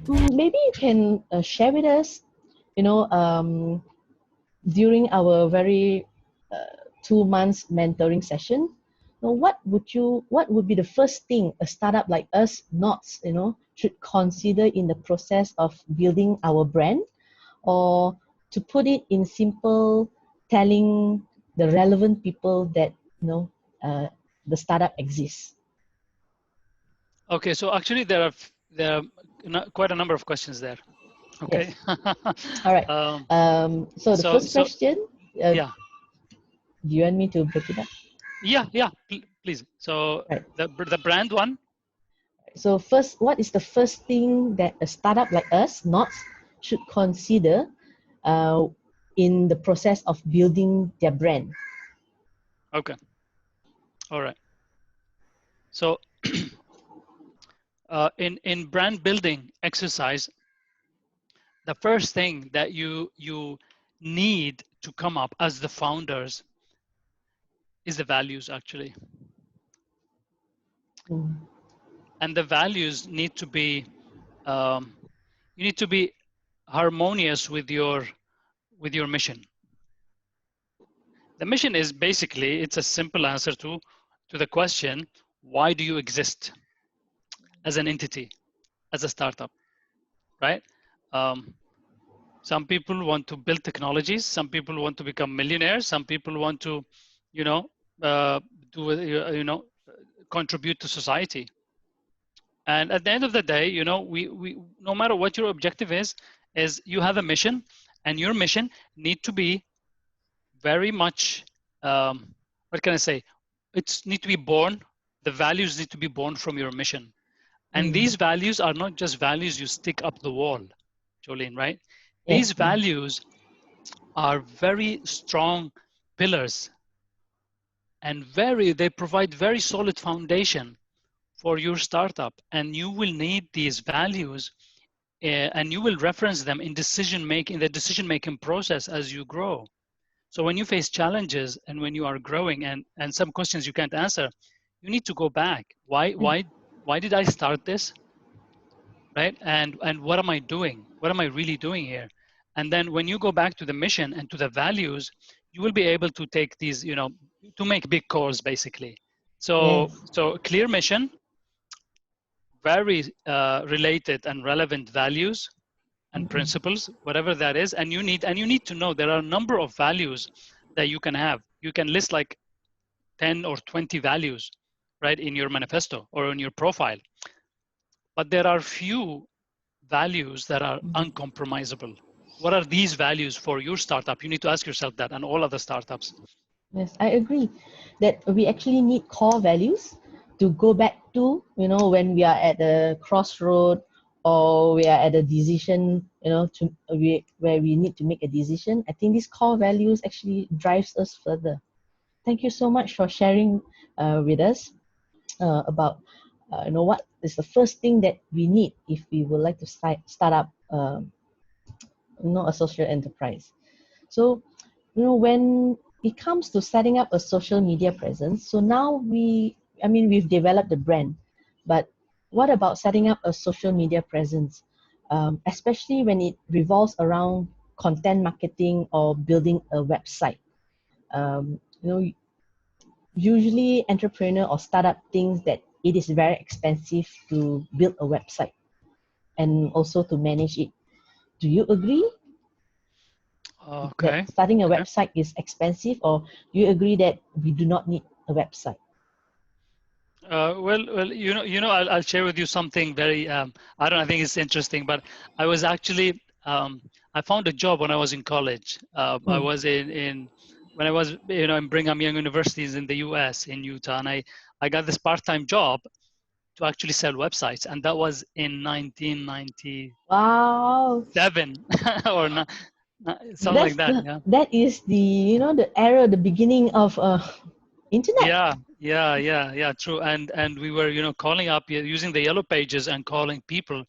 Maybe you can share with us, you know, during our very 2 months mentoring session, what would be the first thing a startup like us, Knots, should consider in the process of building our brand, or to put it in simple, telling the relevant people that uh, the startup exists. Okay, so actually there are quite a number of questions there. Okay. Yes. All right. So the first question. Yeah. Do you want me to break it up? Yeah, please. So right. the brand one. So first, what is the first thing that a startup like us, Knots, should consider in the process of building their brand? Okay. All right. So in brand building exercise, the first thing that you need to come up as the founders is the values, actually. And the values need to be you need to be harmonious with your mission. The mission is basically, it's a simple answer to the question, why do you exist as an entity, as a startup, right? Some people want to build technologies. Some people want to become millionaires. Some people want to, uh, contribute to society. And at the end of the day, we no matter what your objective is you have a mission, and your mission need to be very much, what can I say? It's need to be born. The values need to be born from your mission. And these values are not just values you stick up the wall, Jolene, right? Yes. These values are very strong pillars, and they provide very solid foundation for your startup. And you will need these values, and you will reference them in the decision making process as you grow. So when you face challenges and when you are growing, and some questions you can't answer, you need to go back. Why did I start this? Right? And what am I doing? What am I really doing here? And then when you go back to the mission and to the values, you will be able to take these, to make big calls, basically. So, Yes. so clear mission, very related and relevant values and principles, whatever that is. And you need to know there are a number of values that you can have. You can list like 10 or 20 values, right, in your manifesto or in your profile. But there are few values that are uncompromisable. What are these values for your startup? You need to ask yourself that, and all other startups. Yes, I agree that we actually need core values to go back to, when we are at the crossroad, or we are at a decision, where we need to make a decision. I think these core values actually drives us further. Thank you so much for sharing with us about, what is the first thing that we need if we would like to start up, a social enterprise. So, when it comes to setting up a social media presence, so now we've developed the brand, but what about setting up a social media presence, especially when it revolves around content marketing or building a website? Usually entrepreneur or startup thinks that it is very expensive to build a website and also to manage it. Do you agree Okay. that starting a website is expensive, or do you agree that we do not need a website? Well, I'll share with you something very, I think it's interesting, but I was actually, I found a job when I was in college. I was when I was, in Brigham Young Universities in the US, in Utah, and I got this part-time job to actually sell websites, and that was in 1997. Wow. Or something like that. Yeah. That is the the era, the beginning of internet. Yeah, true. And we were, calling up using the yellow pages and calling people,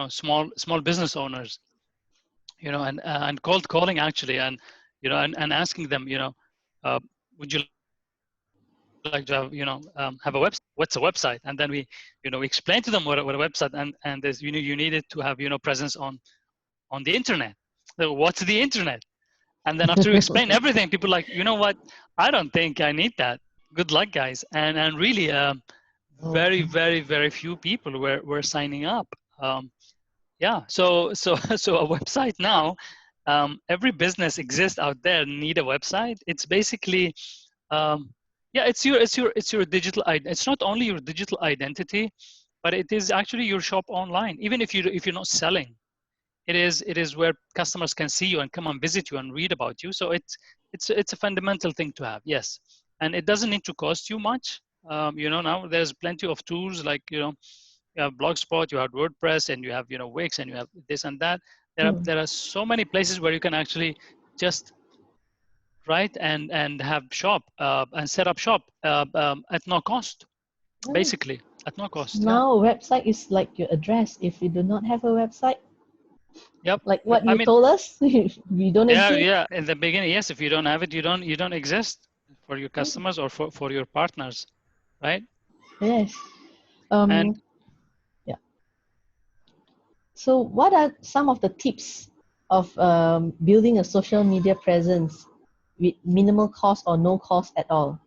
small business owners, and cold calling, actually, and and asking them, would you like to have, have a website. What's a website? And then we, explain to them what a website, and there's, you needed to have, presence on the internet. So what's the internet? And then after you explain everything, people like, you know what? I don't think I need that. Good luck, guys. And really, very, very, very few people were signing up. Yeah. So so a website now. Every business exists out there need a website. It's basically, yeah, it's your digital. It's not only your digital identity, but it is actually your shop online. Even if you're not selling, it is where customers can see you and come and visit you and read about you. So it's a fundamental thing to have, yes. And it doesn't need to cost you much. Now there's plenty of tools, like, you have Blogspot, you have WordPress, and you have, Wix, and you have this and that. There are so many places where you can actually just write and have shop and set up shop at no cost, basically at no cost. Now a website is like your address. If you do not have a website, Yep. like what I you mean, told us, we don't exist. yeah. In the beginning, yes. If you don't have it, you don't exist for your customers or for your partners, right? Yes. And Yeah. So what are some of the tips of building a social media presence with minimal cost or no cost at all?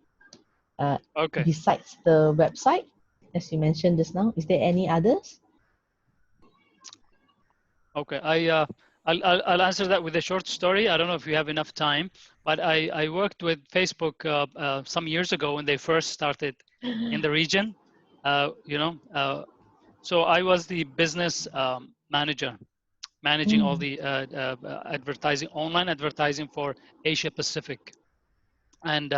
okay, Besides the website, as you mentioned just now, is there any others? okay. I'll answer that with a short story. I don't know if you have enough time, but I worked with Facebook some years ago when they first started in the region. So I was the business manager, managing all the advertising, online advertising for Asia Pacific. And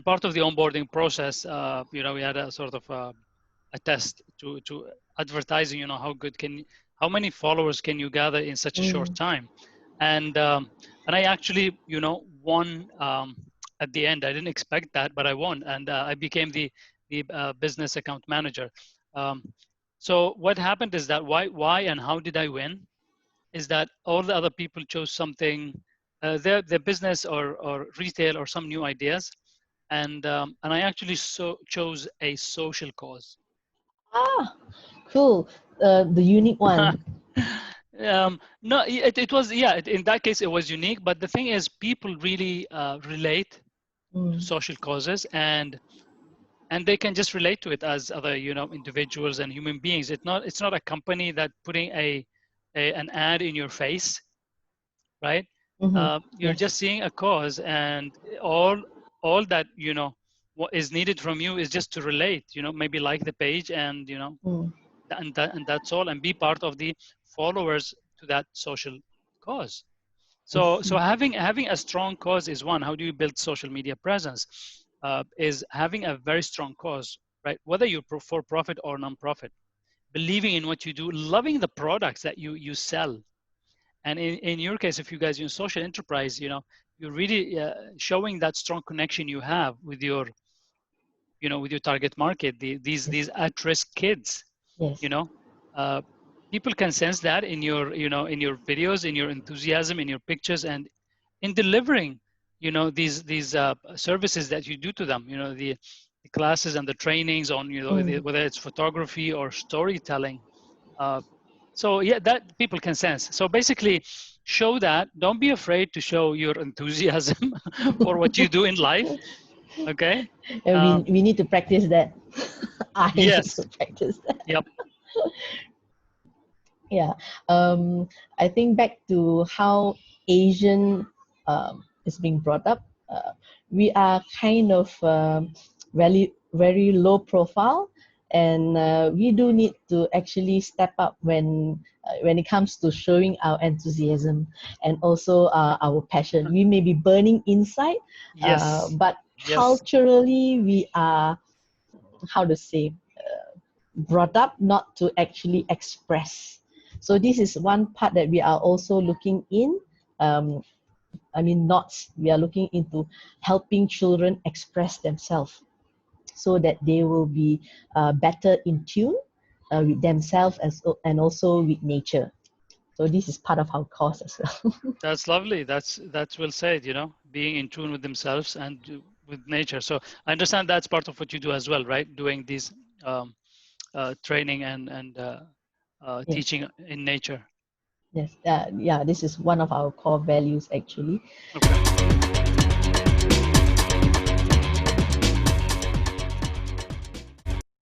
part of the onboarding process, we had a sort of a test to advertising. How many followers can you gather in such a short time? And I actually, won at the end. I didn't expect that, but I won, and I became the business account manager. So what happened is that why and how did I win? Is that all the other people chose something, their business or retail or some new ideas, and I actually chose a social cause. Ah, cool. The unique one. No, it was, yeah. In that case, it was unique. But the thing is, people really relate to social causes, and they can just relate to it as other, individuals and human beings. It's not a company that putting an ad in your face, right? You're Yes. just seeing a cause, and all that, what is needed from you is just to relate, maybe like the page, and and that's all, and be part of the followers to that social cause. I So see. having a strong cause is one. How do you build social media presence? Is having a very strong cause, right? Whether you're for profit or non-profit, believing in what you do, loving the products that you sell. And in your case, if you guys in social enterprise, you're really showing that strong connection you have with your, with your target market, these at-risk kids. Yes. you know uh, People can sense that in your, in your videos, in your enthusiasm, in your pictures, and in delivering, these services that you do to them, the classes and the trainings on, whether it's photography or storytelling. uh, so yeah, that people can sense. So basically, show that. Don't be afraid to show your enthusiasm for what you do in life. Okay. And um, we need to practice that. I need to yes. practice that. Yep. Yeah. I think back to how Asian is being brought up. We are kind of very low profile, and we do need to actually step up when it comes to showing our enthusiasm and also our passion. We may be burning inside, Yes. but Yes. culturally we are, how to say, brought up not to actually express. So this is one part that we are also looking in. Um, Knots, we are looking into helping children express themselves so that they will be better in tune with themselves and also with nature. So this is part of our cause as well. That's lovely. That's well said. Being in tune with themselves and with nature. So I understand that's part of what you do as well, right? Doing these training and Yes. teaching in nature. Yes. Yeah, this is one of our core values actually. Okay.